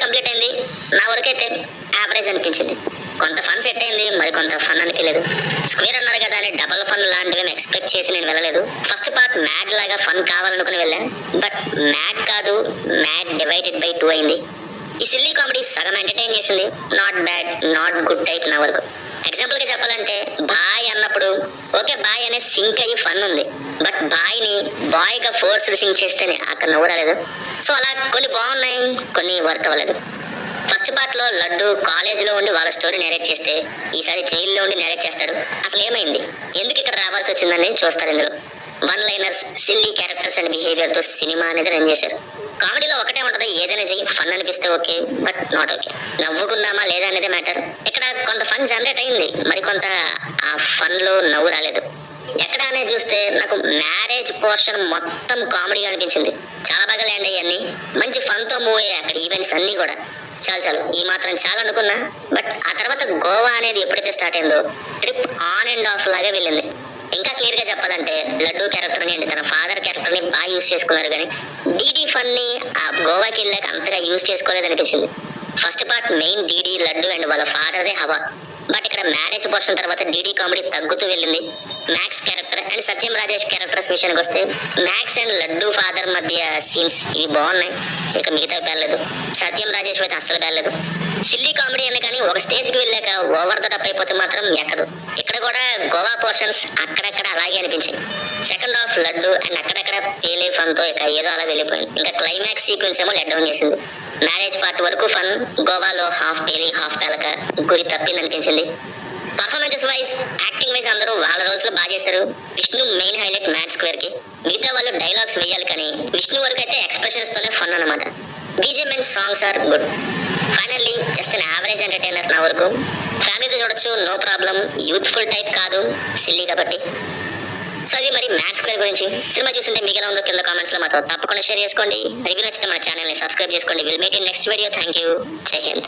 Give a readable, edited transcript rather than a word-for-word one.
Complete అయింది. నా వరకైతే యావరేజ్ అనిపించింది. కొంత ఫన్ సెట్ అయింది, మరి కొంత ఫన్ అనిపించలేదు. స్క్వేర్ అన్నారు కదా అని డబల్ ఫన్ లాంటివి ఎక్స్పెక్ట్ చేసి నేను వెళ్ళలేదు. ఫస్ట్ పార్ట్ మ్యాడ్ లాగా ఫన్ కావాలనుకుని వెళ్ళాను, బట్ మ్యాడ్ కాదు, మ్యాడ్ డివైడెడ్ బై 2 అయింది. ఈ సిల్లీ కామెడీ సగం ఎంటర్టైన్ చేసింది. Not bad, not good type నా వరకు. ఎగ్జాంపుల్ గా చెప్పాలంటే బాయ్ అన్నప్పుడు ఓకే బాయ్ అనే సింక్ అయ్యి ఫన్ ఉంది, బట్ బాయ్ ని బాయ్ గా ఫోర్స్ సింక్ చేస్తేనే అక్కడ నవ్వు రాలేదు. సో అలా కొన్ని బాగున్నాయి, కొన్ని వర్క్ అవ్వలేదు. ఫస్ట్ పార్ట్ లో లడ్డు కాలేజ్ లో ఉండి వాళ్ళ స్టోరీ నేరేట్ చేస్తే ఈసారి జైల్లో ఉండి నేరేట్ చేస్తాడు. అసలు ఏమైంది, ఎందుకు ఇక్కడ రావాల్సి వచ్చిందని చూస్తారు. ఇందులో one liners, silly characters and behaviour తో సినిమా అనేది రన్ చేశారు. కామెడీలో ఒకటే ఉంటది, ఏదైనా చెయ్యి, ఫన్ అనిపిస్తే ఓకే, బట్ నాట్ ఓకే. నవ్వుకున్నామా లేదా అనేది మ్యాటర్. ఇక్కడ కొంత ఫన్ జనరేట్ అయింది, మరి కొంత ఆ ఫన్ లో నవ్వు రాలేదు. ఎక్కడ అనేది చూస్తే నాకు మ్యారేజ్ పోర్షన్ మొత్తం కామెడీగా అనిపించింది. చాలా బాగా ల్యాండ్ అయ్యాన్ని, మంచి ఫన్ తో మూవ్ అయ్యాయి అక్కడ ఈవెంట్స్ అన్ని కూడా. చాలు ఈ మాత్రం చాలా అనుకున్నా, బట్ ఆ తర్వాత గోవా అనేది ఎప్పుడైతే స్టార్ట్ అయిందో ట్రిప్ ఆన్ అండ్ ఆఫ్ లాగా వెళ్ళింది. ఇంకా క్లియర్ గా చెప్పాలంటే లడ్డు క్యారెక్టర్ ని అంటే తన ఫాదర్ క్యారెక్టర్ ని బాగా యూజ్ చేసుకున్నారు, కానీ డీడీ ఫన్ ని ఆ గోవాకి వెళ్ళాక అంతగా యూజ్ చేసుకోలేదు అనిపించింది. First part main DD, laddu and వాళ్ళ ఫాదర్దే హవా. బట్ ఇక్కడ మ్యారేజ్ పోర్షన్ తర్వాత డీడీ కామెడీ తగ్గుతూ వెళ్ళింది. Max character and Satyam Rajesh characters విషయానికి వస్తే మ్యాక్స్ అండ్ లడ్డు ఫాదర్ మధ్య సీన్స్ ఇవి బాగున్నాయి, ఇక మిగతా పేర్లేదు. సత్యం రాజేష్ అయితే అస్సలు పేర్లేదు. సిల్లీ కామెడీ అనే కానీ ఒక స్టేజ్ కి వెళ్ళాక ఓవర్ ద టప్ అయిపోతే మాత్రం ఎక్కదు. ఇక్కడ కూడా గోవా పోర్షన్స్ అక్కడక్కడ అలాగే అనిపించింది. సెకండ్ హాఫ్ లడ్డు అండ్ అక్కడక్కడ పేలే ఫన్ తో ఇక ఏదో అలా వెళ్ళిపోయింది. ఇంకా క్లైమాక్స్ సీక్వెన్స్ ఏమో లెట్ డౌన్ చేసింది. మ్యారేజ్ పార్ట్ వరకు ఫన్, గోవాలో హాఫ్ పేలి హాఫ్ పేలక గురి తప్పింది అనిపించింది. పర్ఫార్మెన్సెస్ వైజ్, యాక్టింగ్ వైజ్ అందరూ వాళ్ళ రోల్స్ లో బాగా చేశారు. Vishnu main highlight mad square కి. మిగతా వాళ్ళు డైలాగ్స్ వేయాలి, కానీ విష్ణు వరకు అయితే ఎక్స్ప్రెషన్స్ తోనే ఫన్ అన్నమాట. BGM and songs are good. Finally just an average entertainer నా వరకు. ఫ్యామిలీతో చూడొచ్చు, నో ప్రాబ్లం. యూత్ఫుల్ టైప్ కాదు, సిల్లీ కాబట్టి. సో అది మరి మ్యాథ్స్ స్క్వేర్ గురించి. సినిమా చూస్తుంటే మీకు ఎలా ఉందో కింద కామెంట్స్ లో మాతో తప్పకుండా షేర్ చేసుకోండి. రివ్యూ నచ్చితే మన ఛానల్ ని సబ్స్క్రైబ్ చేసుకోండి. Will meet in next video. Thank you. జై హింద్.